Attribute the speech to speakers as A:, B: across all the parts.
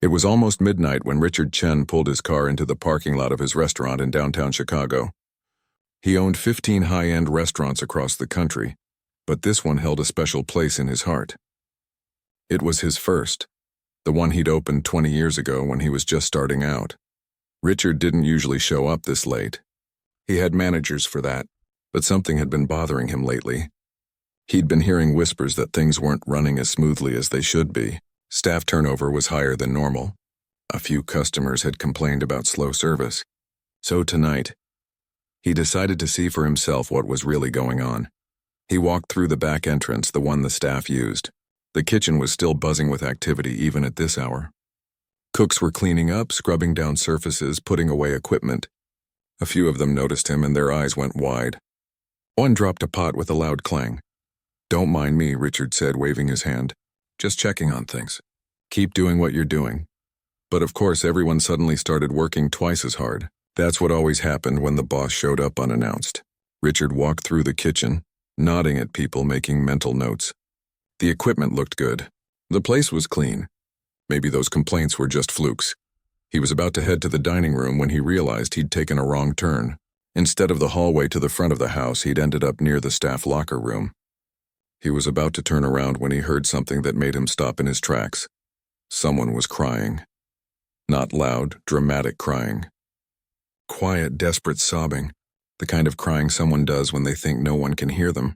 A: It was almost midnight when Richard Chen pulled his car into the parking lot of his restaurant in downtown Chicago. He owned 15 high-end restaurants across the country, but this one held a special place in his heart. It was his first, the one he'd opened 20 years ago when he was just starting out. Richard didn't usually show up this late. He had managers for that, but something had been bothering him lately. He'd been hearing whispers that things weren't running as smoothly as they should be. Staff turnover was higher than normal. A few customers had complained about slow service. So tonight, he decided to see for himself what was really going on. He walked through the back entrance, the one the staff used. The kitchen was still buzzing with activity even at this hour. Cooks were cleaning up, scrubbing down surfaces, putting away equipment. A few of them noticed him and their eyes went wide. One dropped a pot with a loud clang. "Don't mind me," Richard said, waving his hand. "Just checking on things. Keep doing what you're doing." But of course, everyone suddenly started working twice as hard. That's what always happened when the boss showed up unannounced. Richard walked through the kitchen, nodding at people, making mental notes. The equipment looked good. The place was clean. Maybe those complaints were just flukes. He was about to head to the dining room when he realized he'd taken a wrong turn. Instead of the hallway to the front of the house, he'd ended up near the staff locker room. He was about to turn around when he heard something that made him stop in his tracks. Someone was crying. Not loud, dramatic crying. Quiet, desperate sobbing, the kind of crying someone does when they think no one can hear them.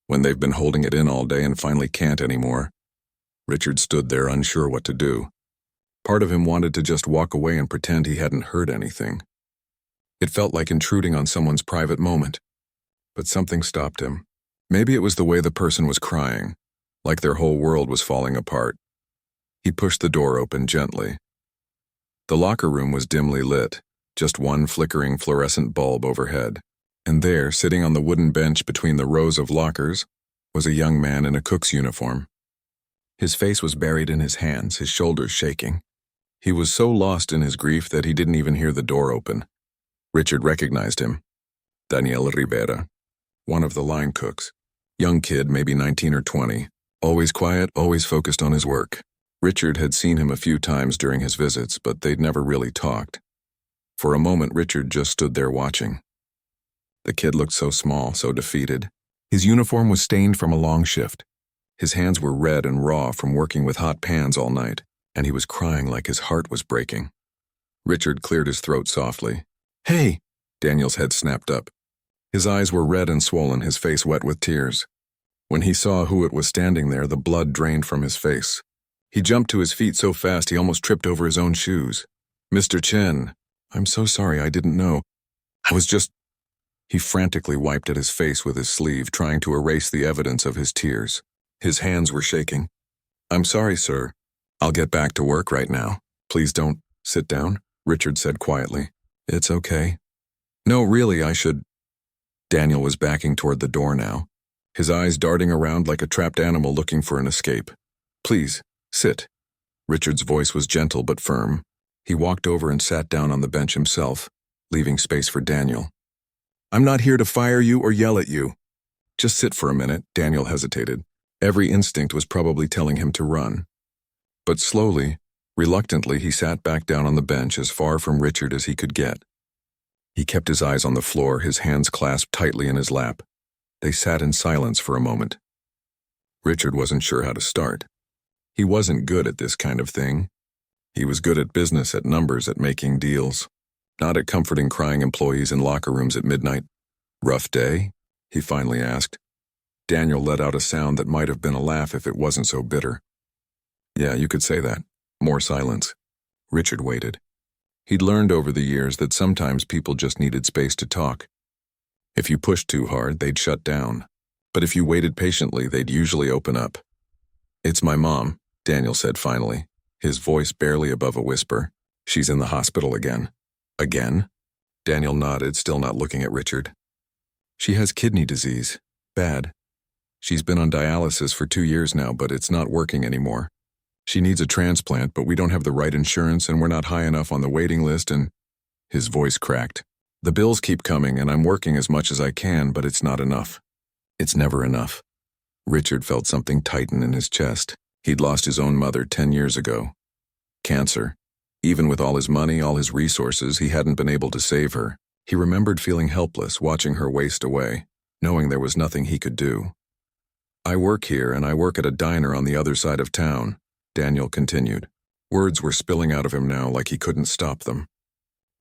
A: When they've been holding it in all day and finally can't anymore. Richard stood there unsure what to do. Part of him wanted to just walk away and pretend he hadn't heard anything. It felt like intruding on someone's private moment. But something stopped him. Maybe it was the way the person was crying, like their whole world was falling apart. He pushed the door open gently. The locker room was dimly lit, just one flickering fluorescent bulb overhead. And there, sitting on the wooden bench between the rows of lockers, was a young man in a cook's uniform. His face was buried in his hands, his shoulders shaking. He was so lost in his grief that he didn't even hear the door open. Richard recognized him. Daniel Rivera, one of the line cooks. Young kid, maybe 19 or 20. Always quiet, always focused on his work. Richard had seen him a few times during his visits, but they'd never really talked. For a moment, Richard just stood there watching. The kid looked so small, so defeated. His uniform was stained from a long shift. His hands were red and raw from working with hot pans all night, and he was crying like his heart was breaking. Richard cleared his throat softly. "Hey!" Daniel's head snapped up. His eyes were red and swollen, his face wet with tears. When he saw who it was standing there, the blood drained from his face. He jumped to his feet so fast he almost tripped over his own shoes. "Mr. Chen, I'm so sorry, I didn't know. I was just..." He frantically wiped at his face with his sleeve, trying to erase the evidence of his tears. His hands were shaking. "I'm sorry, sir. I'll get back to work right now. Please don't sit down," Richard said quietly. "It's okay." "No, really, I should..." Daniel was backing toward the door now, his eyes darting around like a trapped animal looking for an escape. "Please, sit." Richard's voice was gentle but firm. He walked over and sat down on the bench himself, leaving space for Daniel. "I'm not here to fire you or yell at you. Just sit for a minute." Daniel hesitated. Every instinct was probably telling him to run. But slowly, reluctantly, he sat back down on the bench as far from Richard as he could get. He kept his eyes on the floor, his hands clasped tightly in his lap. They sat in silence for a moment. Richard wasn't sure how to start. He wasn't good at this kind of thing. He was good at business, at numbers, at making deals. Not at comforting crying employees in locker rooms at midnight. "Rough day?" he finally asked. Daniel let out a sound that might have been a laugh if it wasn't so bitter. "Yeah, you could say that." More silence. Richard waited. He'd learned over the years that sometimes people just needed space to talk. If you pushed too hard, they'd shut down. But if you waited patiently, they'd usually open up. "It's my mom," Daniel said finally, his voice barely above a whisper. "She's in the hospital again." "Again?" Daniel nodded, still not looking at Richard. "She has kidney disease. Bad. She's been on dialysis for 2 years now, but it's not working anymore. She needs a transplant, but we don't have the right insurance and we're not high enough on the waiting list and..." His voice cracked. "The bills keep coming and I'm working as much as I can, but it's not enough. It's never enough." Richard felt something tighten in his chest. He'd lost his own mother 10 years ago. Cancer. Even with all his money, all his resources, he hadn't been able to save her. He remembered feeling helpless, watching her waste away, knowing there was nothing he could do. "I work here, and I work at a diner on the other side of town," Daniel continued. Words were spilling out of him now like he couldn't stop them.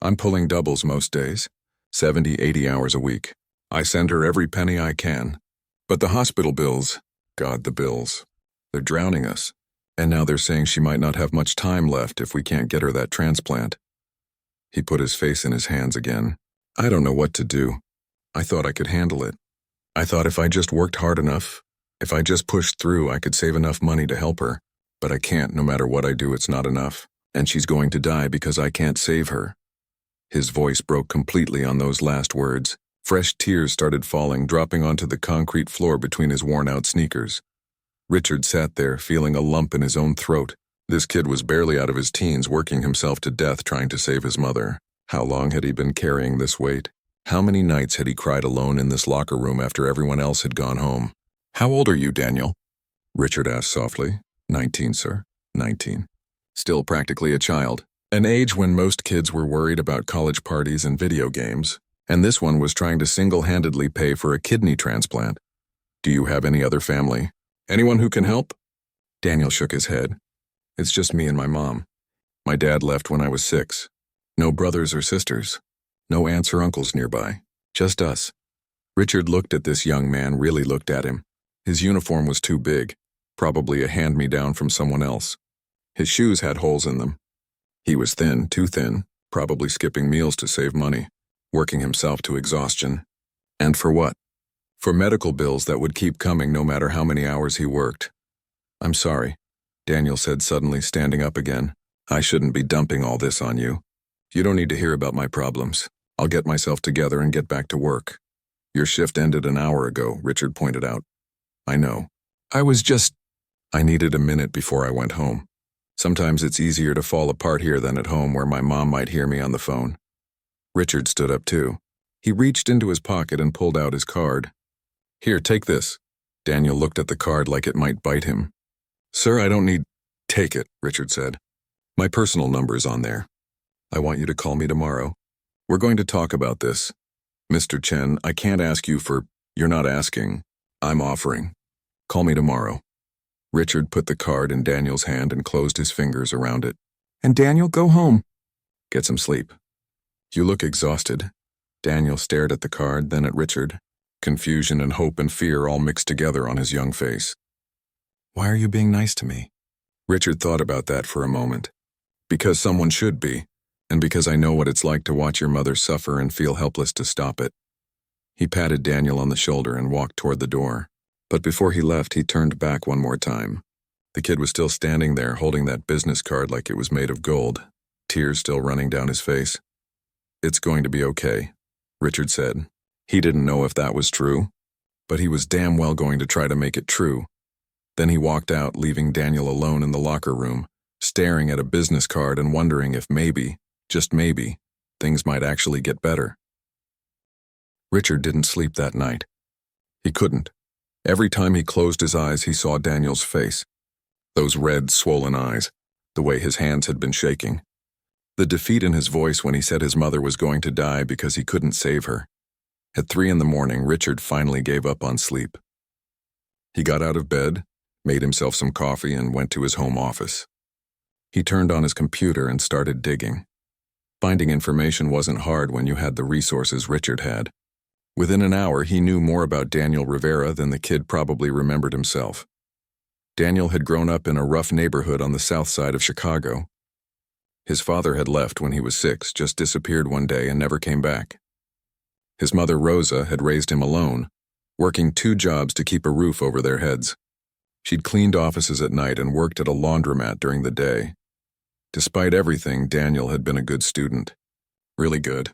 A: "I'm pulling doubles most days, 70, 80 hours a week. I send her every penny I can. But the hospital bills, God, the bills. They're drowning us. And now they're saying she might not have much time left if we can't get her that transplant." He put his face in his hands again. "I don't know what to do. I thought I could handle it. I thought if I just worked hard enough, if I just pushed through, I could save enough money to help her. But I can't. No matter what I do, it's not enough. And she's going to die because I can't save her." His voice broke completely on those last words. Fresh tears started falling, dropping onto the concrete floor between his worn-out sneakers. Richard sat there, feeling a lump in his own throat. This kid was barely out of his teens, working himself to death trying to save his mother. How long had he been carrying this weight? How many nights had he cried alone in this locker room after everyone else had gone home? "How old are you, Daniel?" Richard asked softly. 19, sir. 19. Still practically a child. An age when most kids were worried about college parties and video games, and this one was trying to single-handedly pay for a kidney transplant. "Do you have any other family? Anyone who can help?" Daniel shook his head. "It's just me and my mom. My dad left when I was 6. No brothers or sisters. No aunts or uncles nearby. Just us." Richard looked at this young man, really looked at him. His uniform was too big, probably a hand-me-down from someone else. His shoes had holes in them. He was thin, too thin, probably skipping meals to save money, working himself to exhaustion. And for what? For medical bills that would keep coming no matter how many hours he worked. "I'm sorry," Daniel said suddenly, standing up again. "I shouldn't be dumping all this on you. You don't need to hear about my problems. I'll get myself together and get back to work." "Your shift ended an hour ago," Richard pointed out. "I know. I needed a minute before I went home. Sometimes it's easier to fall apart here than at home where my mom might hear me on the phone." Richard stood up too. He reached into his pocket and pulled out his card. "Here, take this." Daniel looked at the card like it might bite him. "Sir, I don't need—" "Take it," Richard said. "My personal number's on there. I want you to call me tomorrow. We're going to talk about this. Mr. Chen, I can't ask you for— You're not asking. I'm offering. Call me tomorrow." Richard put the card in Daniel's hand and closed his fingers around it. "And Daniel, go home. Get some sleep. You look exhausted." Daniel stared at the card, then at Richard. Confusion and hope and fear all mixed together on his young face. "Why are you being nice to me?" Richard thought about that for a moment. "Because someone should be, and because I know what it's like to watch your mother suffer and feel helpless to stop it." He patted Daniel on the shoulder and walked toward the door. But before he left, he turned back one more time. The kid was still standing there, holding that business card like it was made of gold, tears still running down his face. "It's going to be okay," Richard said. He didn't know if that was true, but he was damn well going to try to make it true. Then he walked out, leaving Daniel alone in the locker room, staring at a business card and wondering if maybe, just maybe, things might actually get better. Richard didn't sleep that night. He couldn't. Every time he closed his eyes, he saw Daniel's face. Those red, swollen eyes, the way his hands had been shaking. The defeat in his voice when he said his mother was going to die because he couldn't save her. At 3 a.m, Richard finally gave up on sleep. He got out of bed, made himself some coffee, and went to his home office. He turned on his computer and started digging. Finding information wasn't hard when you had the resources Richard had. Within an hour, he knew more about Daniel Rivera than the kid probably remembered himself. Daniel had grown up in a rough neighborhood on the south side of Chicago. His father had left when he was 6, just disappeared one day and never came back. His mother, Rosa, had raised him alone, working 2 jobs to keep a roof over their heads. She'd cleaned offices at night and worked at a laundromat during the day. Despite everything, Daniel had been a good student. Really good.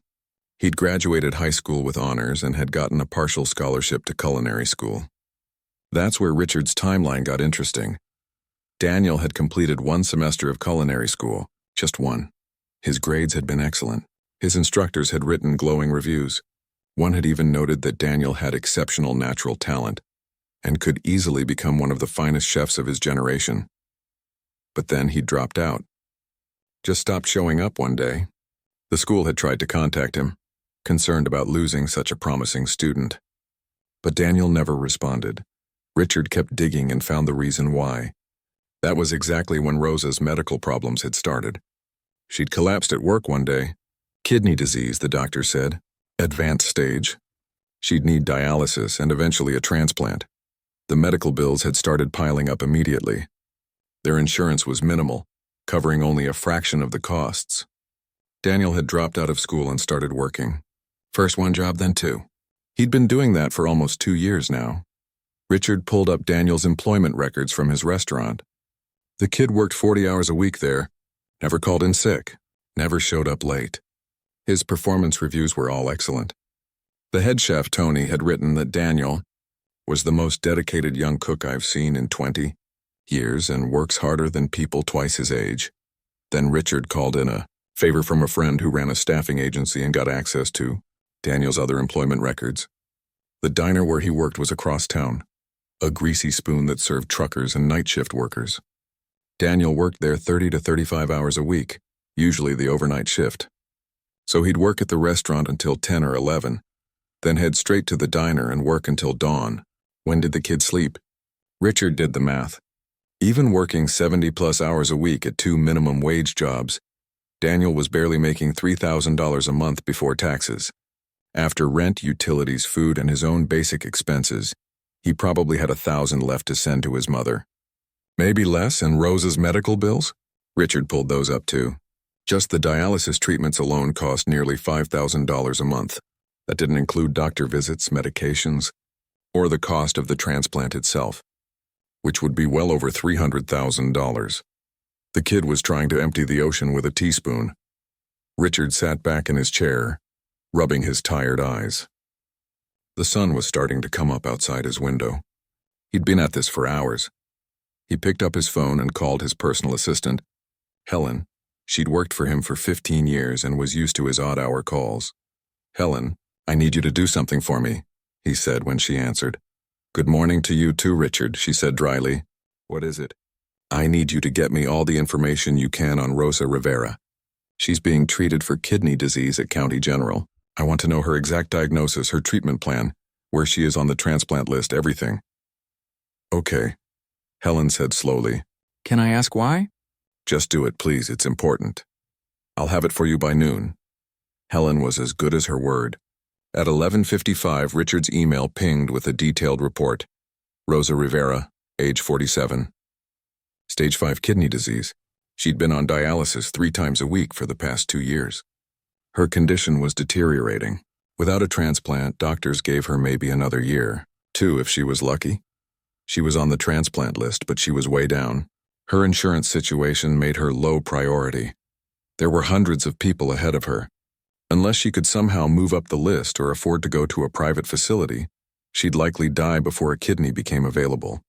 A: He'd graduated high school with honors and had gotten a partial scholarship to culinary school. That's where Richard's timeline got interesting. Daniel had completed 1 semester of culinary school, just 1. His grades had been excellent. His instructors had written glowing reviews. One had even noted that Daniel had exceptional natural talent and could easily become one of the finest chefs of his generation. But then he dropped out. just stopped showing up one day. The school had tried to contact him, concerned about losing such a promising student. But Daniel never responded. Richard kept digging and found the reason why. That was exactly when Rosa's medical problems had started. She'd collapsed at work one day. Kidney disease, the doctor said. Advanced stage. She'd need dialysis and eventually a transplant. The medical bills had started piling up immediately. Their insurance was minimal, covering only a fraction of the costs. Daniel had dropped out of school and started working. First one job, then two. He'd been doing that for almost 2 years now. Richard pulled up Daniel's employment records from his restaurant. The kid worked 40 hours a week there, never called in sick, never showed up late. His performance reviews were all excellent. The head chef, Tony, had written that Daniel was the most dedicated young cook I've seen in 20 years and works harder than people twice his age. Then Richard called in a favor from a friend who ran a staffing agency and got access to Daniel's other employment records. The diner where he worked was across town, a greasy spoon that served truckers and night shift workers. Daniel worked there 30 to 35 hours a week, usually the overnight shift. So he'd work at the restaurant until 10 or 11, then head straight to the diner and work until dawn. When did the kid sleep? Richard did the math. Even working 70-plus hours a week at 2 minimum wage jobs, Daniel was barely making $3,000 a month before taxes. After rent, utilities, food, and his own basic expenses, he probably had $1,000 left to send to his mother. Maybe less, and Rosa's medical bills? Richard pulled those up too. Just the dialysis treatments alone cost nearly $5,000 a month. That didn't include doctor visits, medications, or the cost of the transplant itself, which would be well over $300,000. The kid was trying to empty the ocean with a teaspoon. Richard sat back in his chair, rubbing his tired eyes. The sun was starting to come up outside his window. He'd been at this for hours. He picked up his phone and called his personal assistant, Helen. She'd worked for him for 15 years and was used to his odd-hour calls. Helen, I need you to do something for me, he said when she answered. Good morning to you too, Richard, she said dryly. What is it? I need you to get me all the information you can on Rosa Rivera. She's being treated for kidney disease at County General. I want to know her exact diagnosis, her treatment plan, where she is on the transplant list, everything. Okay, Helen said slowly. Can I ask why? Just do it, please, it's important. I'll have it for you by noon. Helen was as good as her word. At 11:55, Richard's email pinged with a detailed report. Rosa Rivera, age 47. Stage 5 kidney disease. She'd been on dialysis 3 times a week for the past 2 years. Her condition was deteriorating. Without a transplant, doctors gave her maybe another year, 2 if she was lucky. She was on the transplant list, but she was way down. Her insurance situation made her low priority. There were hundreds of people ahead of her. Unless she could somehow move up the list or afford to go to a private facility, she'd likely die before a kidney became available.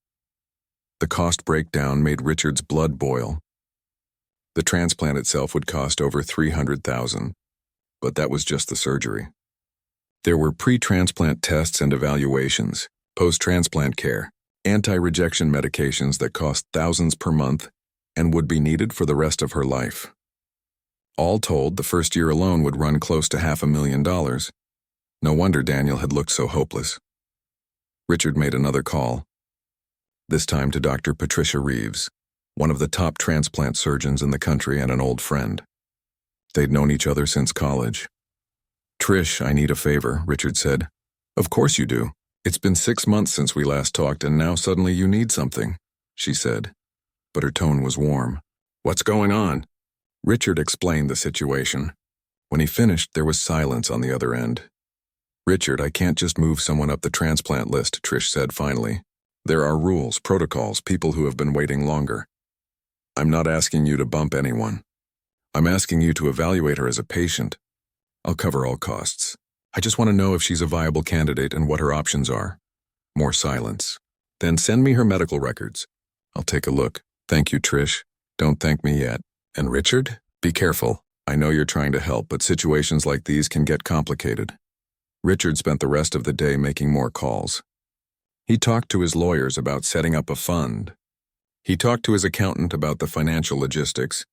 A: The cost breakdown made Richard's blood boil. The transplant itself would cost over $300,000, but that was just the surgery. There were pre-transplant tests and evaluations, post-transplant care, anti-rejection medications that cost thousands per month and would be needed for the rest of her life. All told, the first year alone would run close to $500,000. No wonder Daniel had looked so hopeless. Richard made another call, this time to Dr. Patricia Reeves, one of the top transplant surgeons in the country and an old friend. They'd known each other since college. Trish, I need a favor, Richard said. Of course you do. It's been 6 months since we last talked and now suddenly you need something, she said. But her tone was warm. What's going on? Richard explained the situation. When he finished, there was silence on the other end. Richard, I can't just move someone up the transplant list, Trish said finally. There are rules, protocols, people who have been waiting longer. I'm not asking you to bump anyone. I'm asking you to evaluate her as a patient. I'll cover all costs. I just want to know if she's a viable candidate and what her options are. More silence. Then send me her medical records. I'll take a look. Thank you, Trish. Don't thank me yet. And Richard, be careful. I know you're trying to help, but situations like these can get complicated. Richard spent the rest of the day making more calls. He talked to his lawyers about setting up a fund. He talked to his accountant about the financial logistics.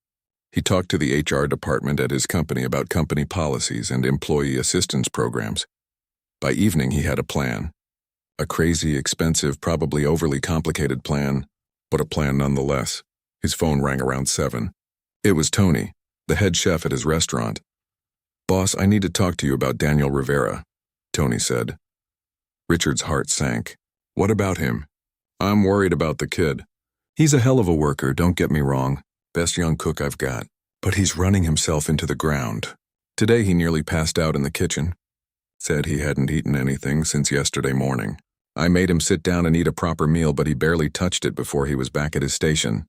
A: He talked to the HR department at his company about company policies and employee assistance programs. By evening, he had a plan. A crazy, expensive, probably overly complicated plan, but a plan nonetheless. His phone rang around 7. It was Tony, the head chef at his restaurant. "Boss, I need to talk to you about Daniel Rivera," Tony said. Richard's heart sank. "What about him?" "I'm worried about the kid. He's a hell of a worker, don't get me wrong. Best young cook I've got. But he's running himself into the ground. Today he nearly passed out in the kitchen. Said he hadn't eaten anything since yesterday morning. I made him sit down and eat a proper meal, but he barely touched it before he was back at his station."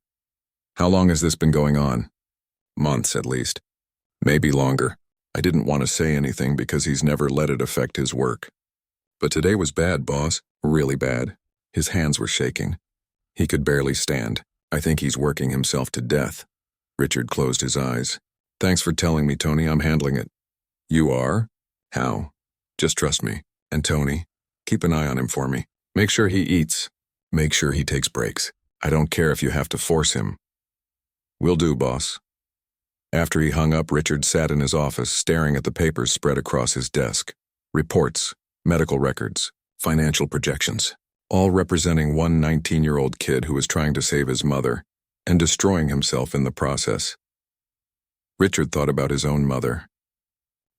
A: "How long has this been going on?" "Months, at least. Maybe longer. I didn't want to say anything because he's never let it affect his work. But today was bad, boss. Really bad." His hands were shaking. He could barely stand. "I think he's working himself to death." Richard closed his eyes. "Thanks for telling me, Tony. I'm handling it." "You are? How?" "Just trust me. And Tony, keep an eye on him for me. Make sure he eats. Make sure he takes breaks. I don't care if you have to force him." "Will do, boss." After he hung up, Richard sat in his office, staring at the papers spread across his desk. Reports, medical records, financial projections, all representing one 19-year-old kid who was trying to save his mother and destroying himself in the process. Richard thought about his own mother.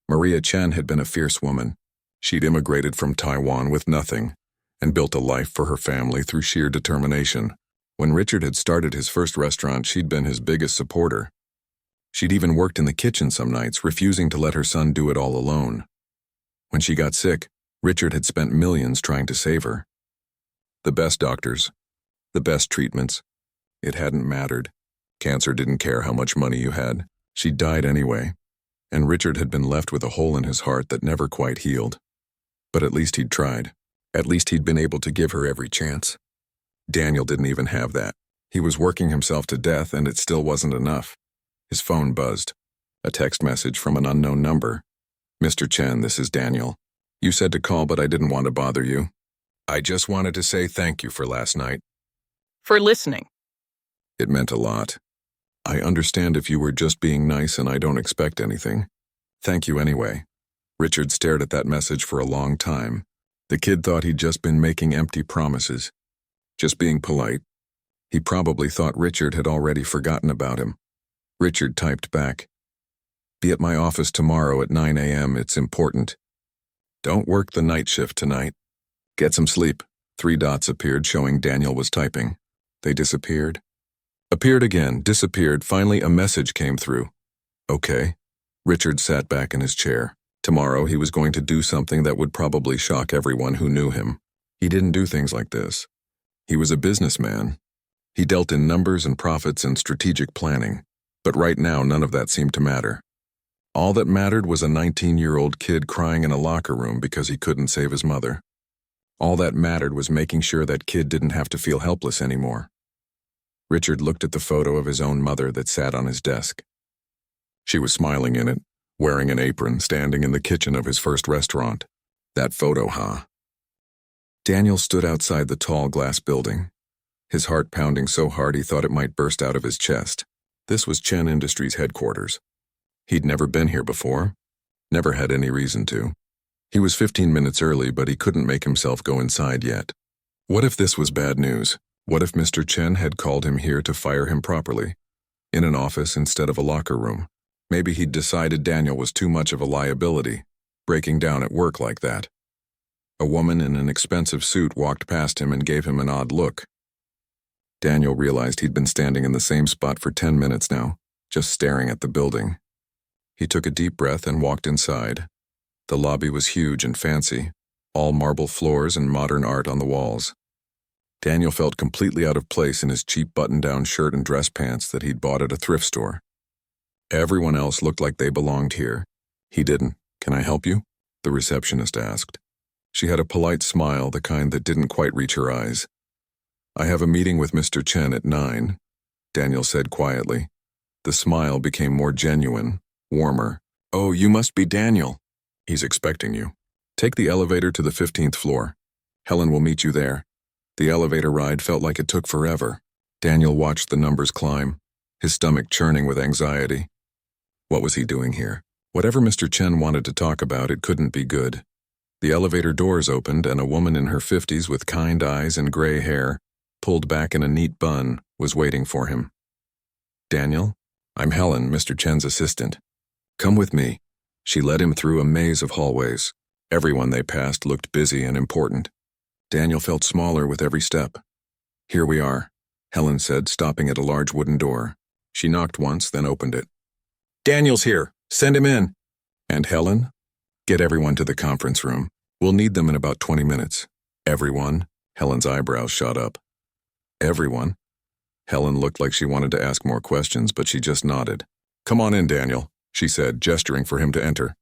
A: Maria Chen had been a fierce woman. She'd immigrated from Taiwan with nothing and built a life for her family through sheer determination. When Richard had started his first restaurant, she'd been his biggest supporter. She'd even worked in the kitchen some nights, refusing to let her son do it all alone. When she got sick, Richard had spent millions trying to save her. The best doctors, the best treatments. It hadn't mattered. Cancer didn't care how much money you had. She died anyway, and Richard had been left with a hole in his heart that never quite healed. But at least he'd tried. At least he'd been able to give her every chance. Daniel didn't even have that. He was working himself to death, and it still wasn't enough. His phone buzzed. A text message from an unknown number. "Mr. Chen, this is Daniel. You said to call, but I didn't want to bother you. I just wanted to say thank you for last night."
B: For listening.
A: It meant a lot. "I understand if you were just being nice and I don't expect anything. Thank you anyway." Richard stared at that message for a long time. The kid thought he'd just been making empty promises. Just being polite. He probably thought Richard had already forgotten about him. Richard typed back, "Be at my office tomorrow at 9 a.m. It's important. Don't work the night shift tonight. Get some sleep." 3 dots appeared showing Daniel was typing. They disappeared. Appeared again, disappeared. Finally, a message came through. "Okay." Richard sat back in his chair. Tomorrow he was going to do something that would probably shock everyone who knew him. He didn't do things like this. He was a businessman. He dealt in numbers and profits and strategic planning. But right now, none of that seemed to matter. All that mattered was a 19-year-old kid crying in a locker room because he couldn't save his mother. All that mattered was making sure that kid didn't have to feel helpless anymore. Richard looked at the photo of his own mother that sat on his desk. She was smiling in it, wearing an apron, standing in the kitchen of his first restaurant. That photo, huh? Daniel stood outside the tall glass building, his heart pounding so hard he thought it might burst out of his chest. This was Chen Industries' headquarters. He'd never been here before, never had any reason to. He was 15 minutes early, but he couldn't make himself go inside yet. What if this was bad news? What if Mr. Chen had called him here to fire him properly? In an office instead of a locker room. Maybe he'd decided Daniel was too much of a liability, breaking down at work like that. A woman in an expensive suit walked past him and gave him an odd look. Daniel realized he'd been standing in the same spot for 10 minutes now, just staring at the building. He took a deep breath and walked inside. The lobby was huge and fancy, all marble floors and modern art on the walls. Daniel felt completely out of place in his cheap button-down shirt and dress pants that he'd bought at a thrift store. Everyone else looked like they belonged here. He didn't. "Can I help you?" the receptionist asked. She had a polite smile, the kind that didn't quite reach her eyes. "I have a meeting with Mr. Chen at 9, Daniel said quietly. The smile became more genuine, warmer. "Oh, you must be Daniel. He's expecting you. Take the elevator to the 15th floor. Helen will meet you there." The elevator ride felt like it took forever. Daniel watched the numbers climb. his stomach churning with anxiety. What was he doing here? Whatever Mr. Chen wanted to talk about, it couldn't be good. The elevator doors opened and a woman in her 50s with kind eyes and gray hair, pulled back in a neat bun, was waiting for him. "Daniel, I'm Helen, Mr. Chen's assistant. Come with me." She led him through a maze of hallways. Everyone they passed looked busy and important. Daniel felt smaller with every step. "Here we are," Helen said, stopping at a large wooden door. She knocked once, then opened it. "Daniel's here. Send him in." "And Helen? Get everyone to the conference room. We'll need them in about 20 minutes. Everyone?" Helen's eyebrows shot up. Everyone? Helen looked like she wanted to ask more questions, but she just nodded. "Come on in, Daniel," she said, gesturing for him to enter.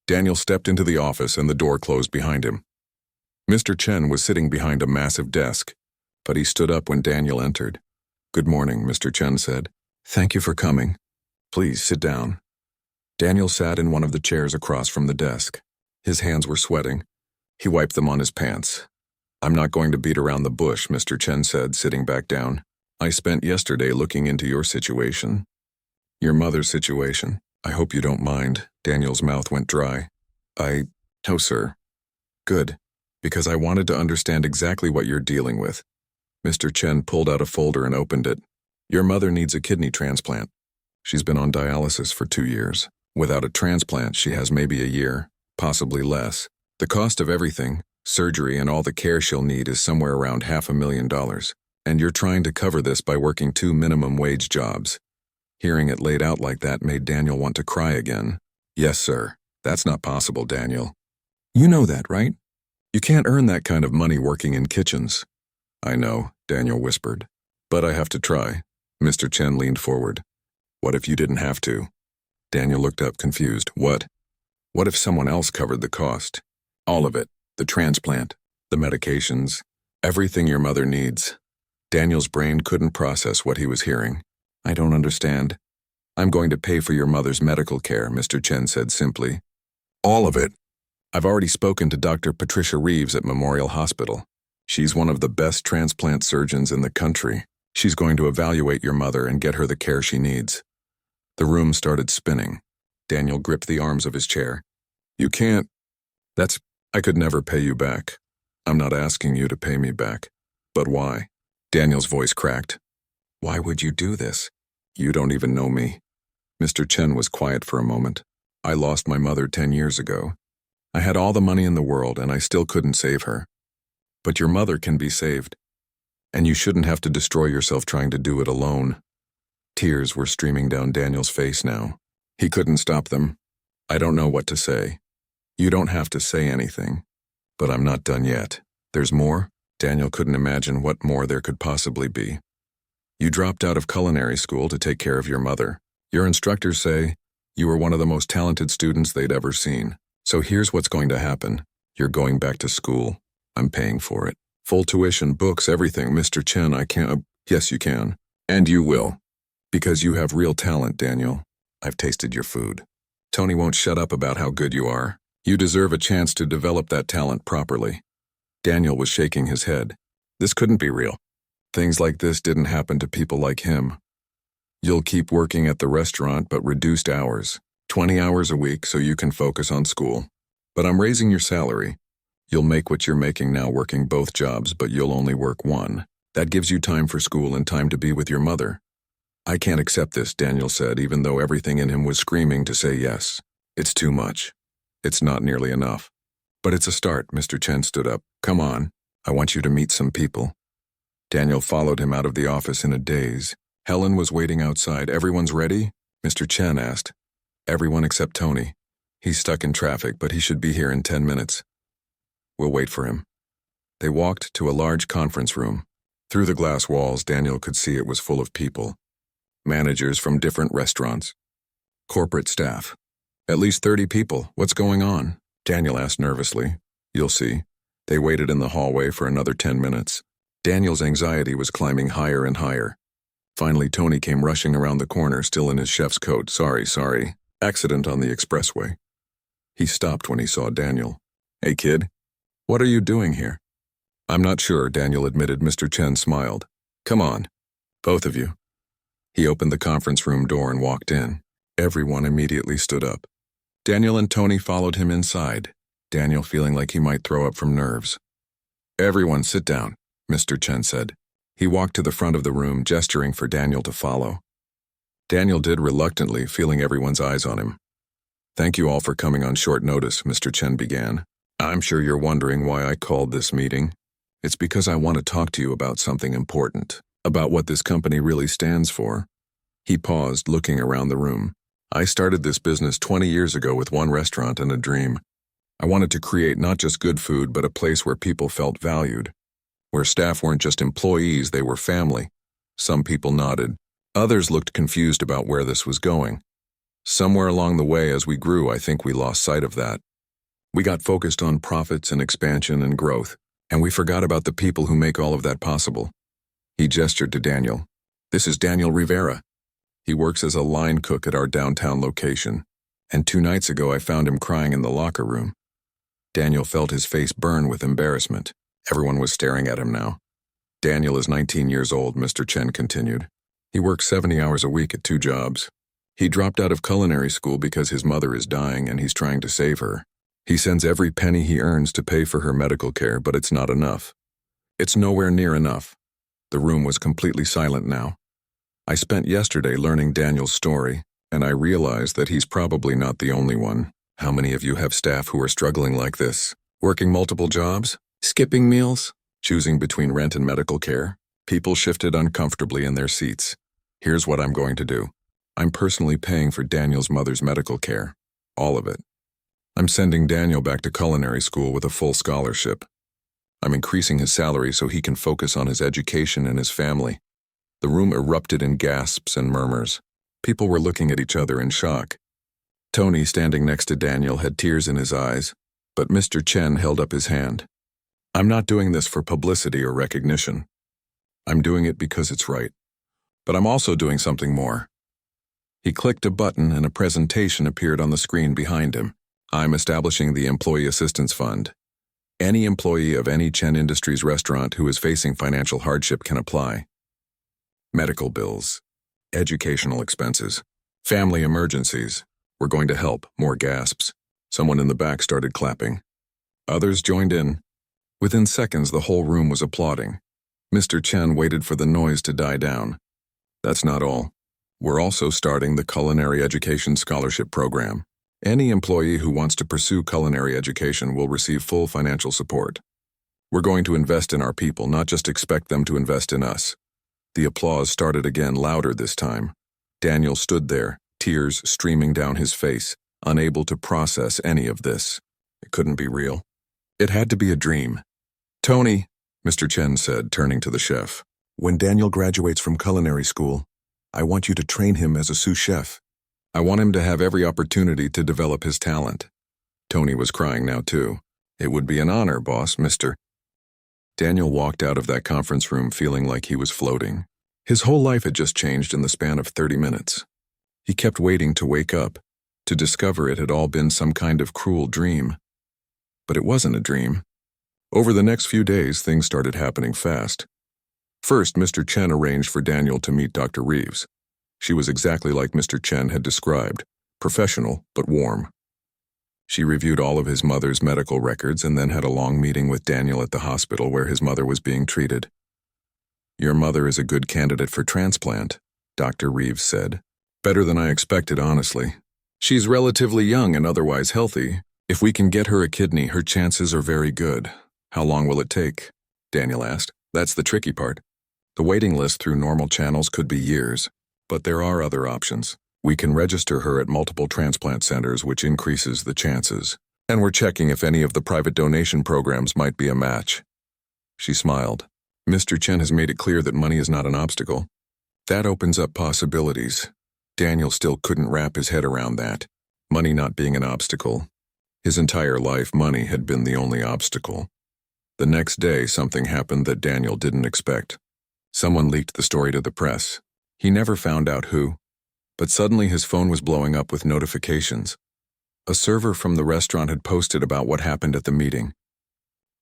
A: Daniel stepped into the office and the door closed behind him. Mr. Chen was sitting behind a massive desk, but he stood up when Daniel entered. "Good morning," Mr. Chen said. "Thank you for coming. Please sit down." Daniel sat in one of the chairs across from the desk. His hands were sweating. He wiped them on his pants. "I'm not going to beat around the bush," Mr. Chen said, sitting back down. "I spent yesterday looking into your situation. Your mother's situation. I hope you don't mind." Daniel's mouth went dry. No, sir." "Good, because I wanted to understand exactly what you're dealing with." Mr. Chen pulled out a folder and opened it. "Your mother needs a kidney transplant. She's been on dialysis for 2 years. Without a transplant, she has maybe a year, possibly less. The cost of everything, surgery and all the care she'll need is somewhere around $500,000, and you're trying to cover this by working 2 minimum wage jobs." Hearing it laid out like that made Daniel want to cry again. "Yes, sir. That's not possible, Daniel. You know that, right? You can't earn that kind of money working in kitchens." "I know," Daniel whispered. "But I have to try." Mr. Chen leaned forward. "What if you didn't have to?" Daniel looked up, confused. What? What if someone else covered the cost? All of it. The transplant, the medications, everything your mother needs. Daniel's brain couldn't process what he was hearing. "I don't understand." "I'm going to pay for your mother's medical care," Mr. Chen said simply. "All of it." "I've already spoken to Dr. Patricia Reeves at Memorial Hospital. She's one of the best transplant surgeons in the country. She's going to evaluate your mother and get her the care she needs." The room started spinning. Daniel gripped the arms of his chair. "You can't. I could never pay you back. I'm not asking you to pay me back. But why?" Daniel's voice cracked. "Why would you do this? You don't even know me." Mr. Chen was quiet for a moment. "I lost my mother 10 years ago. I had all the money in the world and I still couldn't save her. But your mother can be saved. And you shouldn't have to destroy yourself trying to do it alone." Tears were streaming down Daniel's face now. He couldn't stop them. "I don't know what to say." "You don't have to say anything. But I'm not done yet. There's more?" Daniel couldn't imagine what more there could possibly be. "You dropped out of culinary school to take care of your mother. Your instructors say you were one of the most talented students they'd ever seen. So here's what's going to happen. You're going back to school. I'm paying for it. Full tuition, books, everything. Mr. Chen, I can't. Yes, you can. And you will. Because you have real talent, Daniel. I've tasted your food. Tony won't shut up about how good you are. You deserve a chance to develop that talent properly." Daniel was shaking his head. This couldn't be real. Things like this didn't happen to people like him. "You'll keep working at the restaurant, but reduced hours. 20 hours a week so you can focus on school. But I'm raising your salary. You'll make what you're making now working both jobs, but you'll only work one. That gives you time for school and time to be with your mother." "I can't accept this," Daniel said, even though everything in him was screaming to say yes. "It's too much. It's not nearly enough." "But it's a start." Mr. Chen stood up. "Come on. I want you to meet some people." Daniel followed him out of the office in a daze. Helen was waiting outside. "Everyone's ready?" Mr. Chen asked. "Everyone except Tony. He's stuck in traffic, but he should be here in 10 minutes. We'll wait for him." They walked to a large conference room. Through the glass walls, Daniel could see it was full of people. Managers from different restaurants. Corporate staff. "At least 30 people. What's going on?" Daniel asked nervously. "You'll see." They waited in the hallway for another 10 minutes. Daniel's anxiety was climbing higher and higher. Finally, Tony came rushing around the corner, still in his chef's coat. Sorry. Accident on the expressway." He stopped when he saw Daniel. "Hey, kid. What are you doing here?" "I'm not sure," Daniel admitted. Mr. Chen smiled. "Come on. Both of you." He opened the conference room door and walked in. Everyone immediately stood up. Daniel and Tony followed him inside, Daniel feeling like he might throw up from nerves. "Everyone sit down," Mr. Chen said. He walked to the front of the room, gesturing for Daniel to follow. Daniel did reluctantly, feeling everyone's eyes on him. "Thank you all for coming on short notice," Mr. Chen began. "I'm sure you're wondering why I called this meeting. It's because I want to talk to you about something important, about what this company really stands for." He paused, looking around the room. "I started this business 20 years ago with one restaurant and a dream. I wanted to create not just good food, but a place where people felt valued, where staff weren't just employees, they were family." Some people nodded. Others looked confused about where this was going. Somewhere along the way as we grew, I think we lost sight of that. We got focused on profits and expansion and growth, and we forgot about the people who make all of that possible. He gestured to Daniel. "This is Daniel Rivera. He works as a line cook at our downtown location, and 2 nights ago I found him crying in the locker room." Daniel felt his face burn with embarrassment. Everyone was staring at him now. "Daniel is 19 years old," Mr. Chen continued. "He works 70 hours a week at 2 jobs. He dropped out of culinary school because his mother is dying and he's trying to save her. He sends every penny he earns to pay for her medical care, but it's not enough. It's nowhere near enough." The room was completely silent now. I spent yesterday learning Daniel's story, and I realized that he's probably not the only one. How many of you have staff who are struggling like this? Working multiple jobs? Skipping meals? Choosing between rent and medical care? People shifted uncomfortably in their seats. Here's what I'm going to do. I'm personally paying for Daniel's mother's medical care. All of it. I'm sending Daniel back to culinary school with a full scholarship. I'm increasing his salary so he can focus on his education and his family. The room erupted in gasps and murmurs. People were looking at each other in shock. Tony, standing next to Daniel, had tears in his eyes, but Mr. Chen held up his hand. "I'm not doing this for publicity or recognition. I'm doing it because it's right. But I'm also doing something more." He clicked a button and a presentation appeared on the screen behind him. "I'm establishing the Employee Assistance Fund. Any employee of any Chen Industries restaurant who is facing financial hardship can apply. Medical bills, educational expenses, family emergencies. We're going to help." More gasps. Someone in the back started clapping. Others joined in. Within seconds, the whole room was applauding. Mr. Chen waited for the noise to die down. "That's not all. We're also starting the Culinary Education Scholarship Program. Any employee who wants to pursue culinary education will receive full financial support. We're going to invest in our people, not just expect them to invest in us." The applause started again, louder this time. Daniel stood there, tears streaming down his face, unable to process any of this. It couldn't be real. It had to be a dream. "Tony," Mr. Chen said, turning to the chef, "when Daniel graduates from culinary school, I want you to train him as a sous chef. I want him to have every opportunity to develop his talent." Tony was crying now too. "It would be an honor, boss, Mr." Daniel walked out of that conference room feeling like he was floating. His whole life had just changed in the span of 30 minutes. He kept waiting to wake up, to discover it had all been some kind of cruel dream. But it wasn't a dream. Over the next few days, things started happening fast. First, Mr. Chen arranged for Daniel to meet Dr. Reeves. She was exactly like Mr. Chen had described, professional but warm. She reviewed all of his mother's medical records and then had a long meeting with Daniel at the hospital where his mother was being treated. "Your mother is a good candidate for transplant," Dr. Reeves said. "Better than I expected, honestly. She's relatively young and otherwise healthy. If we can get her a kidney, her chances are very good." "How long will it take?" Daniel asked. "That's the tricky part. The waiting list through normal channels could be years, but there are other options. We can register her at multiple transplant centers, which increases the chances. And we're checking if any of the private donation programs might be a match." She smiled. "Mr. Chen has made it clear that money is not an obstacle. That opens up possibilities." Daniel still couldn't wrap his head around that. Money not being an obstacle. His entire life, money had been the only obstacle. The next day, something happened that Daniel didn't expect. Someone leaked the story to the press. He never found out who. But suddenly his phone was blowing up with notifications. A server from the restaurant had posted about what happened at the meeting.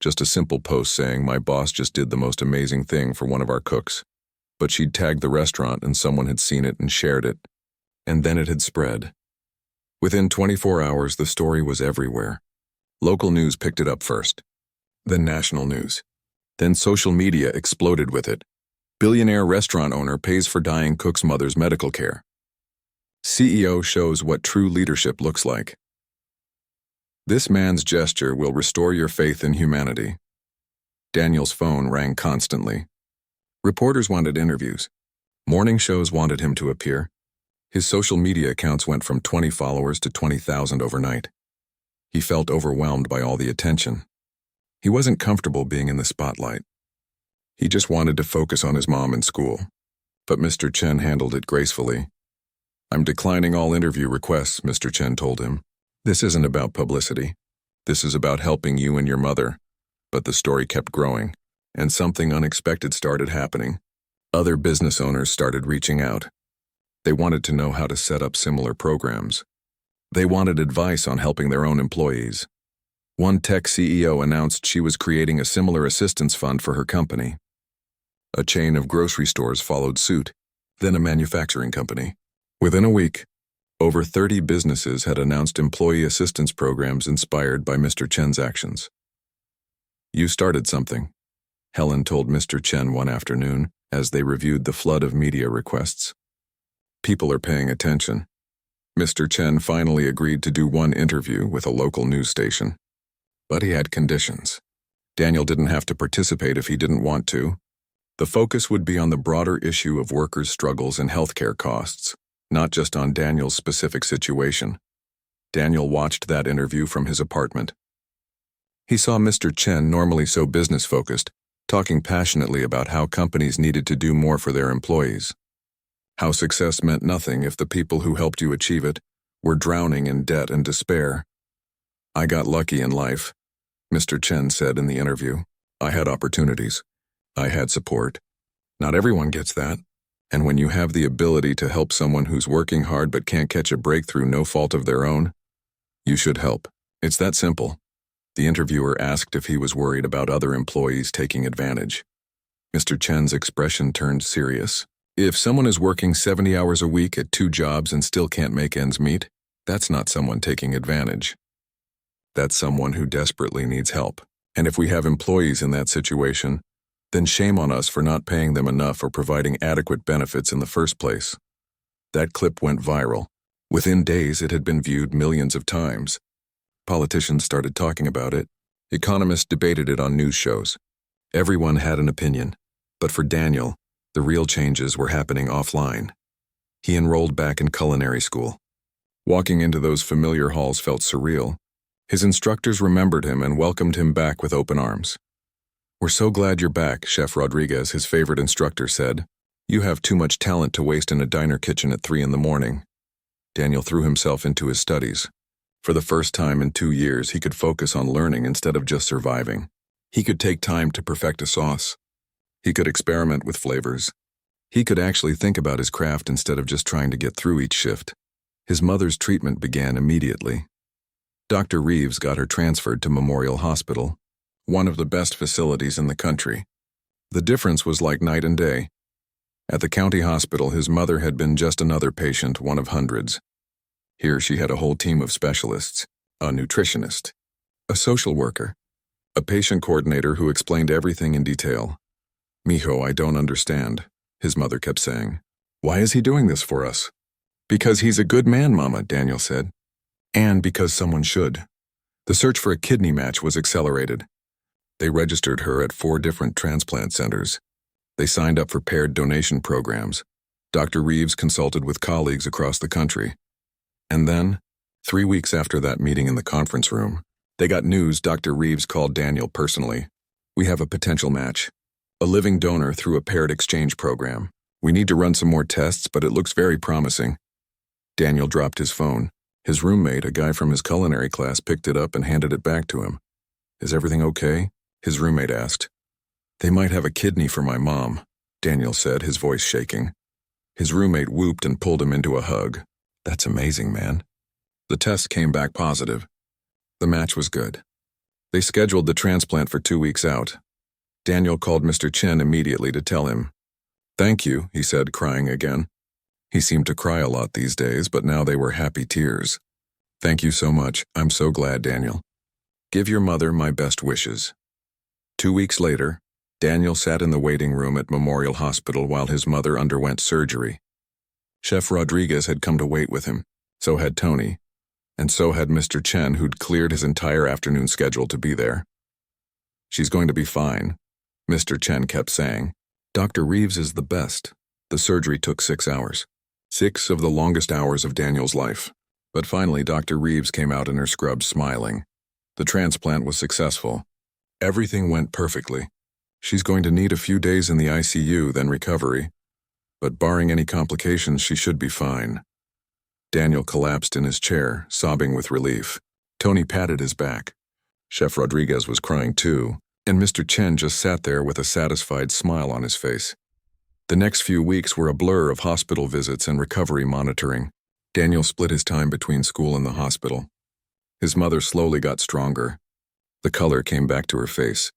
A: Just a simple post saying, "My boss just did the most amazing thing for one of our cooks. but she'd tagged the restaurant and someone had seen it and shared it. And then it had spread. Within 24 hours, the story was everywhere. Local news picked it up first, then national news. Then social media exploded with it. Billionaire restaurant owner pays for dying cook's mother's medical care. CEO shows what true leadership looks like. This man's gesture will restore your faith in humanity. Daniel's phone rang constantly. Reporters wanted interviews. Morning shows wanted him to appear. His social media accounts went from 20 followers to 20,000 overnight. He felt overwhelmed by all the attention. He wasn't comfortable being in the spotlight. He just wanted to focus on his mom and school. But Mr. Chen handled it gracefully. "I'm declining all interview requests," Mr. Chen told him. "This isn't about publicity. This is about helping you and your mother." But the story kept growing, and something unexpected started happening. Other business owners started reaching out. They wanted to know how to set up similar programs. They wanted advice on helping their own employees. One tech CEO announced she was creating a similar assistance fund for her company. A chain of grocery stores followed suit, then a manufacturing company. Within a week, over 30 businesses had announced employee assistance programs inspired by Mr. Chen's actions. "You started something," Helen told Mr. Chen one afternoon as they reviewed the flood of media requests. "People are paying attention." Mr. Chen finally agreed to do one interview with a local news station. But he had conditions. Daniel didn't have to participate if he didn't want to. The focus would be on the broader issue of workers' struggles and healthcare costs, not just on Daniel's specific situation. Daniel watched that interview from his apartment. He saw Mr. Chen, normally so business-focused, talking passionately about how companies needed to do more for their employees. How success meant nothing if the people who helped you achieve it were drowning in debt and despair. "I got lucky in life," Mr. Chen said in the interview. "I had opportunities. I had support. Not everyone gets that. And when you have the ability to help someone who's working hard but can't catch a break through no fault of their own, you should help. It's that simple." The interviewer asked if he was worried about other employees taking advantage. Mr. Chen's expression turned serious. "If someone is working 70 hours a week at 2 jobs and still can't make ends meet, that's not someone taking advantage. That's someone who desperately needs help. And if we have employees in that situation, then shame on us for not paying them enough or providing adequate benefits in the first place." That clip went viral. Within days, it had been viewed millions of times. Politicians started talking about it. Economists debated it on news shows. Everyone had an opinion. But for Daniel, the real changes were happening offline. He enrolled back in culinary school. Walking into those familiar halls felt surreal. His instructors remembered him and welcomed him back with open arms. "We're so glad you're back," Chef Rodriguez, his favorite instructor, said. "You have too much talent to waste in a diner kitchen at 3 a.m. Daniel threw himself into his studies. For the first time in 2 years, he could focus on learning instead of just surviving. He could take time to perfect a sauce. He could experiment with flavors. He could actually think about his craft instead of just trying to get through each shift. His mother's treatment began immediately. Dr. Reeves got her transferred to Memorial Hospital, one of the best facilities in the country. The difference was like night and day. At the county hospital, his mother had been just another patient, one of hundreds. Here she had a whole team of specialists, a nutritionist, a social worker, a patient coordinator who explained everything in detail. "Mijo, I don't understand," his mother kept saying. "Why is he doing this for us?" "Because he's a good man, Mama," Daniel said. "And because someone should." The search for a kidney match was accelerated. They registered her at 4 different transplant centers. They signed up for paired donation programs. Dr. Reeves consulted with colleagues across the country. And then, 3 weeks after that meeting in the conference room, they got news. Dr. Reeves called Daniel personally. "We have a potential match. A living donor through a paired exchange program. We need to run some more tests, but it looks very promising." Daniel dropped his phone. His roommate, a guy from his culinary class, picked it up and handed it back to him. "Is everything okay?" his roommate asked. "They might have a kidney for my mom," Daniel said, his voice shaking. His roommate whooped and pulled him into a hug. "That's amazing, man." The test came back positive. The match was good. They scheduled the transplant for 2 weeks out. Daniel called Mr. Chen immediately to tell him. "Thank you," he said, crying again. He seemed to cry a lot these days, but now they were happy tears. "Thank you so much. I'm so glad, Daniel. Give your mother my best wishes." 2 weeks later, Daniel sat in the waiting room at Memorial Hospital while his mother underwent surgery. Chef Rodriguez had come to wait with him, so had Tony, and so had Mr. Chen, who'd cleared his entire afternoon schedule to be there. "She's going to be fine," Mr. Chen kept saying. "Dr. Reeves is the best." The surgery took 6 hours. 6 of the longest hours of Daniel's life. But finally, Dr. Reeves came out in her scrubs smiling. The transplant was successful. Everything went perfectly. She's going to need a few days in the ICU, then recovery. But barring any complications, she should be fine. Daniel collapsed in his chair, sobbing with relief. Tony patted his back. Chef Rodriguez was crying too, and Mr. Chen just sat there with a satisfied smile on his face. The next few weeks were a blur of hospital visits and recovery monitoring. Daniel split his time between school and the hospital. His mother slowly got stronger. The color came back to her face.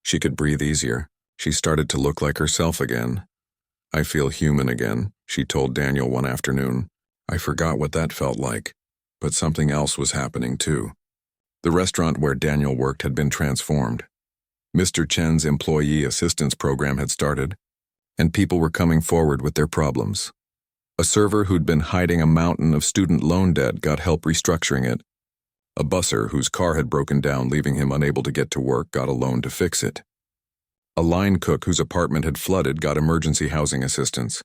A: She could breathe easier. She started to look like herself again. "I feel human again," she told Daniel one afternoon. "I forgot what that felt like." But something else was happening too. The restaurant where Daniel worked had been transformed. Mr. Chen's employee assistance program had started, and people were coming forward with their problems. A server who'd been hiding a mountain of student loan debt got help restructuring it. A busser whose car had broken down, leaving him unable to get to work, got a loan to fix it. A line cook whose apartment had flooded got emergency housing assistance.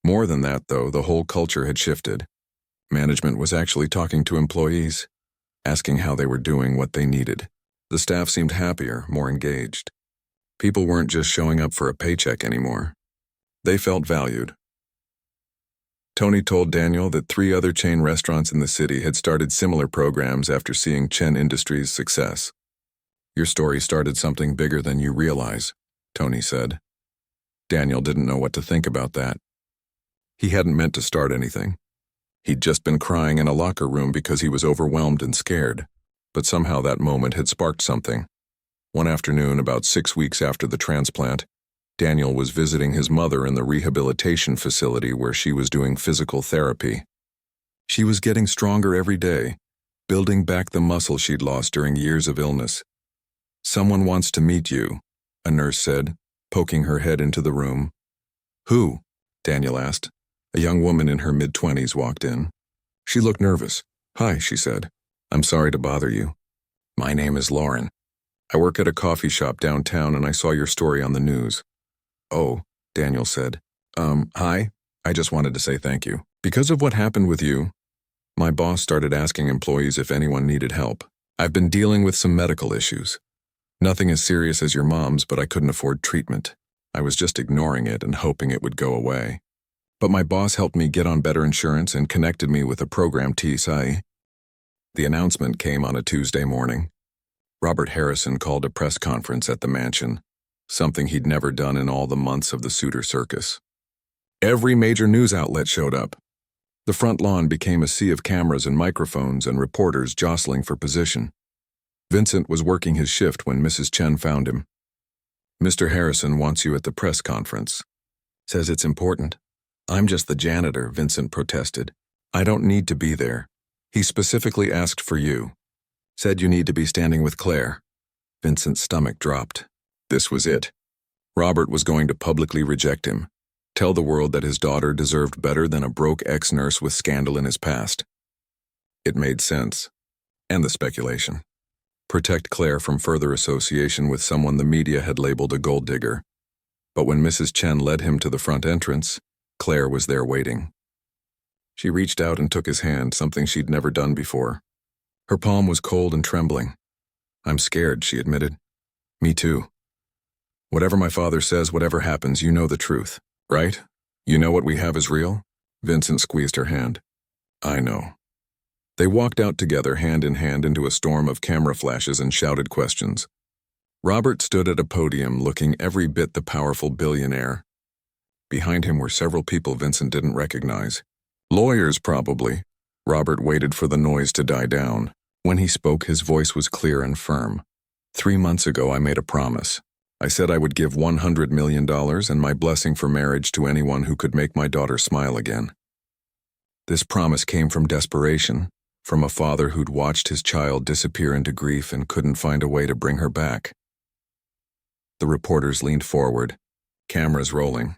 A: More than that, though, the whole culture had shifted. Management was actually talking to employees, asking how they were doing, what they needed. The staff seemed happier, more engaged. People weren't just showing up for a paycheck anymore. They felt valued. Tony told Daniel that 3 other chain restaurants in the city had started similar programs after seeing Chen Industries' success. "Your story started something bigger than you realize," Tony said. Daniel didn't know what to think about that. He hadn't meant to start anything. He'd just been crying in a locker room because he was overwhelmed and scared, but somehow that moment had sparked something. One afternoon, about 6 weeks after the transplant, Daniel was visiting his mother in the rehabilitation facility where she was doing physical therapy. She was getting stronger every day, building back the muscle she'd lost during years of illness. "Someone wants to meet you," a nurse said, poking her head into the room. "Who?" Daniel asked. A young woman in her mid-20s walked in. She looked nervous. "Hi," she said. "I'm sorry to bother you. My name is Lauren. I work at a coffee shop downtown and I saw your story on the news." "Oh," Daniel said. Hi. I just wanted to say thank you. Because of what happened with you, my boss started asking employees if anyone needed help. I've been dealing with some medical issues. Nothing as serious as your mom's, but I couldn't afford treatment. I was just ignoring it and hoping it would go away. But my boss helped me get on better insurance and connected me with a program TSI. The announcement came on a Tuesday morning. Robert Harrison called a press conference at the mansion, something he'd never done in all the months of the Suitor Circus. Every major news outlet showed up. The front lawn became a sea of cameras and microphones and reporters jostling for position. Vincent was working his shift when Mrs. Chen found him. "Mr. Harrison wants you at the press conference. Says it's important." "I'm just the janitor," Vincent protested. "I don't need to be there. He specifically asked for you. Said you need to be standing with Claire." Vincent's stomach dropped. This was it. Robert was going to publicly reject him, tell the world that his daughter deserved better than a broke ex-nurse with scandal in his past. It made sense. And the speculation. Protect Claire from further association with someone the media had labeled a gold digger. But when Mrs. Chen led him to the front entrance, Claire was there waiting. She reached out and took his hand, something she'd never done before. Her palm was cold and trembling. "I'm scared," she admitted. "Me too. Whatever my father says, whatever happens, you know the truth, right? You know what we have is real?" Vincent squeezed her hand. "I know." They walked out together, hand in hand, into a storm of camera flashes and shouted questions. Robert stood at a podium, looking every bit the powerful billionaire. Behind him were several people Vincent didn't recognize. Lawyers, probably. Robert waited for the noise to die down. When he spoke, his voice was clear and firm. 3 months ago, I made a promise. I said I would give $100 million and my blessing for marriage to anyone who could make my daughter smile again. This promise came from desperation, from a father who'd watched his child disappear into grief and couldn't find a way to bring her back. The reporters leaned forward, cameras rolling.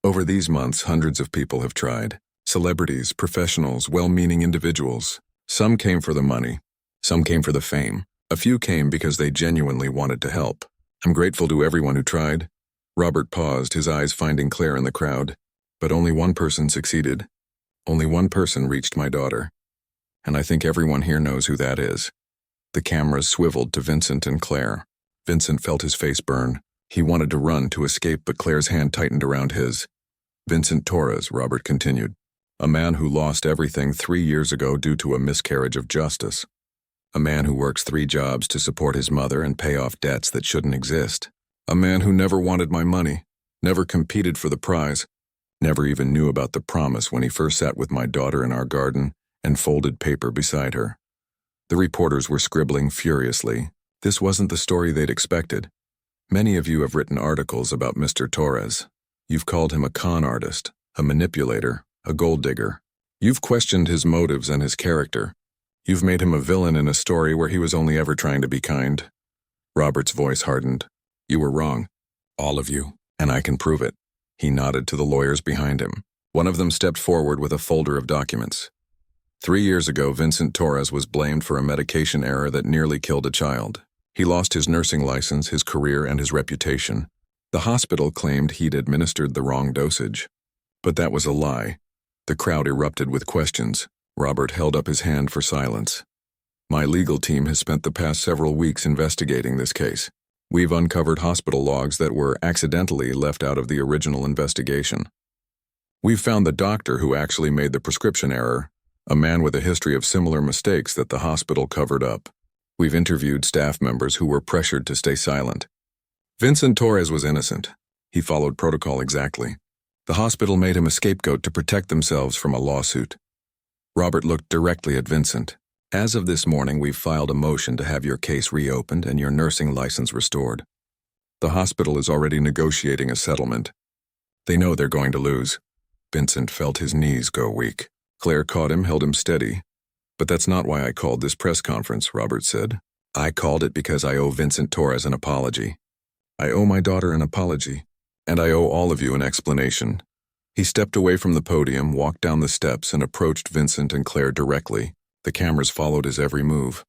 A: Over these months, hundreds of people have tried. Celebrities, professionals, well-meaning individuals. Some came for the money. Some came for the fame. A few came because they genuinely wanted to help. I'm grateful to everyone who tried. Robert paused, his eyes finding Claire in the crowd. But only one person succeeded. Only one person reached my daughter. And I think everyone here knows who that is. The cameras swiveled to Vincent and Claire. Vincent felt his face burn. He wanted to run to escape, but Claire's hand tightened around his. Vincent Torres, Robert continued. A man who lost everything 3 years ago due to a miscarriage of justice. A man who works 3 jobs to support his mother and pay off debts that shouldn't exist. A man who never wanted my money, never competed for the prize, never even knew about the promise when he first sat with my daughter in our garden and folded paper beside her. The reporters were scribbling furiously. This wasn't the story they'd expected. Many of you have written articles about Mr. Torres. You've called him a con artist, a manipulator, a gold digger. You've questioned his motives and his character. You've made him a villain in a story where he was only ever trying to be kind. Robert's voice hardened. You were wrong. All of you. And I can prove it. He nodded to the lawyers behind him. One of them stepped forward with a folder of documents. 3 years ago, Vincent Torres was blamed for a medication error that nearly killed a child. He lost his nursing license, his career, and his reputation. The hospital claimed he'd administered the wrong dosage. But that was a lie. The crowd erupted with questions. Robert held up his hand for silence. My legal team has spent the past several weeks investigating this case. We've uncovered hospital logs that were accidentally left out of the original investigation. We've found the doctor who actually made the prescription error, a man with a history of similar mistakes that the hospital covered up. We've interviewed staff members who were pressured to stay silent. Vincent Torres was innocent. He followed protocol exactly. The hospital made him a scapegoat to protect themselves from a lawsuit. Robert looked directly at Vincent. As of this morning, we've filed a motion to have your case reopened and your nursing license restored. The hospital is already negotiating a settlement. They know they're going to lose. Vincent felt his knees go weak. Claire caught him, held him steady. But that's not why I called this press conference, Robert said. I called it because I owe Vincent Torres an apology. I owe my daughter an apology. And I owe all of you an explanation. He stepped away from the podium, walked down the steps, and approached Vincent and Claire directly. The cameras followed his every move.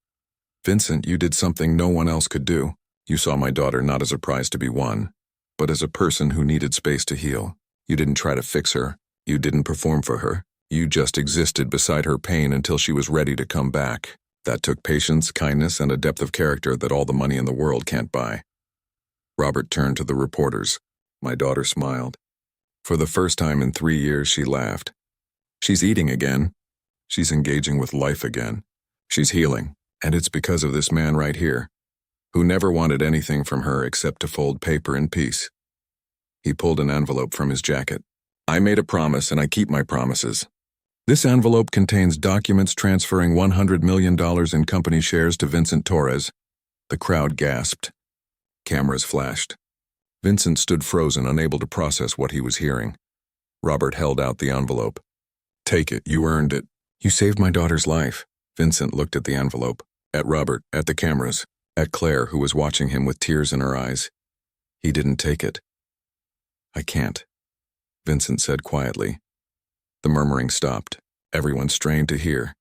A: Vincent, you did something no one else could do. You saw my daughter not as a prize to be won, but as a person who needed space to heal. You didn't try to fix her. You didn't perform for her. You just existed beside her pain until she was ready to come back. That took patience, kindness, and a depth of character that all the money in the world can't buy. Robert turned to the reporters. My daughter smiled. For the first time in 3 years, she laughed. She's eating again. She's engaging with life again. She's healing, and it's because of this man right here, who never wanted anything from her except to fold paper in peace. He pulled an envelope from his jacket. I made a promise, and I keep my promises. This envelope contains documents transferring $100 million in company shares to Vincent Torres. The crowd gasped. Cameras flashed. Vincent stood frozen, unable to process what he was hearing. Robert held out the envelope. Take it, you earned it. You saved my daughter's life. Vincent looked at the envelope, at Robert, at the cameras, at Claire, who was watching him with tears in her eyes. He didn't take it. I can't, Vincent said quietly. The murmuring stopped. Everyone strained to hear.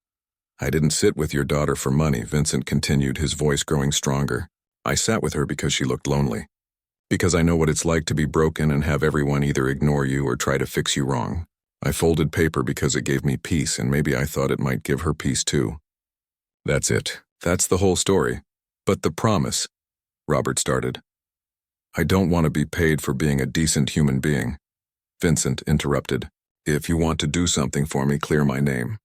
A: I didn't sit with your daughter for money, Vincent continued, his voice growing stronger. I sat with her because she looked lonely. Because I know what it's like to be broken and have everyone either ignore you or try to fix you wrong. I folded paper because it gave me peace, and maybe I thought it might give her peace too. That's it. That's the whole story. But the promise, Robert started. I don't want to be paid for being a decent human being. Vincent interrupted. If you want to do something for me, clear my name.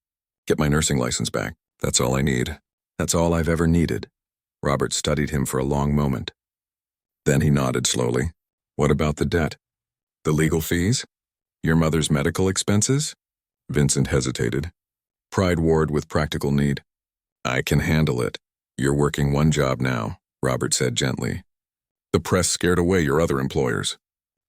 A: Get my nursing license back. That's all I need. That's all I've ever needed. Robert studied him for a long moment. Then he nodded slowly. What about the debt? The legal fees? Your mother's medical expenses? Vincent hesitated. Pride warred with practical need. I can handle it. You're working one job now, Robert said gently. The press scared away your other employers.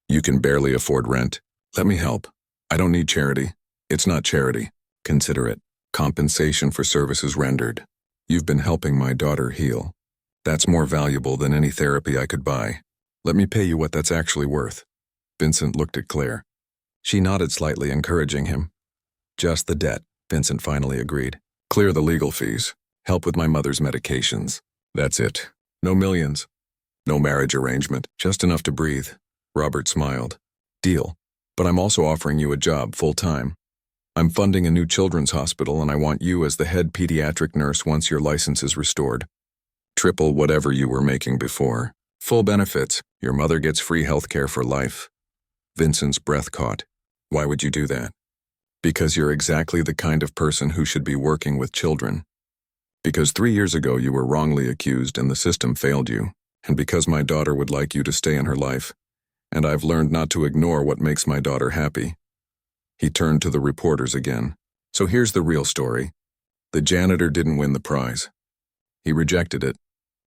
A: You can barely afford rent. Let me help. I don't need charity. It's not charity. Consider it compensation for services rendered. You've been helping my daughter heal. That's more valuable than any therapy I could buy. Let me pay you what that's actually worth. Vincent looked at Claire. She nodded slightly, encouraging him. Just the debt, Vincent finally agreed. Clear the legal fees. Help with my mother's medications. That's it. No millions. No marriage arrangement. Just enough to breathe. Robert smiled. Deal. But I'm also offering you a job full-time. I'm funding a new children's hospital, and I want you as the head pediatric nurse once your license is restored. Triple whatever you were making before. Full benefits. Your mother gets free health care for life. Vincent's breath caught. Why would you do that? Because you're exactly the kind of person who should be working with children. Because 3 years ago you were wrongly accused and the system failed you. And because my daughter would like you to stay in her life. And I've learned not to ignore what makes my daughter happy. He turned to the reporters again. So here's the real story. The janitor didn't win the prize. He rejected it.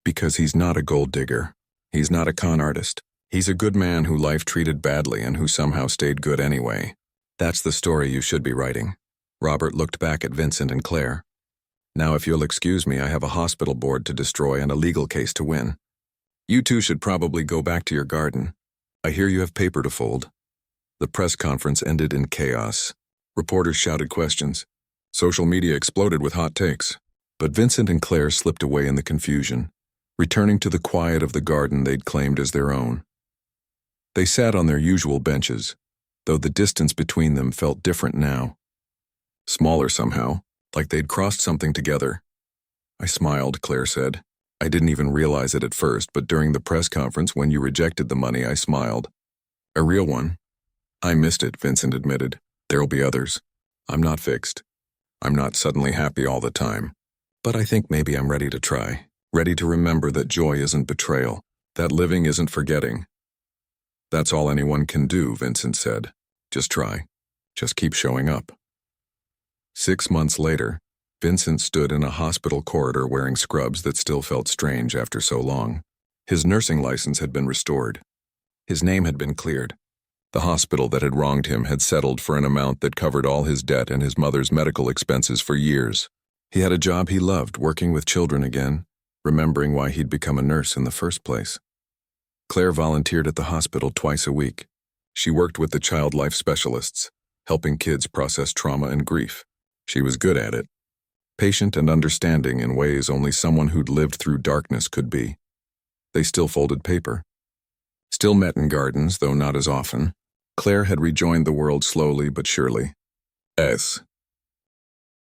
A: Because he's not a gold digger. He's not a con artist. He's a good man who life treated badly and who somehow stayed good anyway. That's the story you should be writing. Robert looked back at Vincent and Claire. Now if you'll excuse me, I have a hospital board to destroy and a legal case to win. You two should probably go back to your garden. I hear you have paper to fold. The press conference ended in chaos. Reporters shouted questions. Social media exploded with hot takes. But Vincent and Claire slipped away in the confusion, returning to the quiet of the garden they'd claimed as their own. They sat on their usual benches, though the distance between them felt different now. Smaller somehow, like they'd crossed something together. I smiled, Claire said. I didn't even realize it at first, but during the press conference when you rejected the money, I smiled. A real one. I missed it, Vincent admitted. There'll be others. I'm not fixed. I'm not suddenly happy all the time. But I think maybe I'm ready to try. Ready to remember that joy isn't betrayal, that living isn't forgetting. That's all anyone can do, Vincent said. Just try. Just keep showing up. 6 months later, Vincent stood in a hospital corridor wearing scrubs that still felt strange after so long. His nursing license had been restored. His name had been cleared. The hospital that had wronged him had settled for an amount that covered all his debt and his mother's medical expenses for years. He had a job he loved, working with children again, remembering why he'd become a nurse in the first place. Claire volunteered at the hospital twice a week. She worked with the child life specialists, helping kids process trauma and grief. She was good at it. Patient and understanding in ways only someone who'd lived through darkness could be. They still folded paper. Still met in gardens, though not as often. Claire had rejoined the world slowly but surely.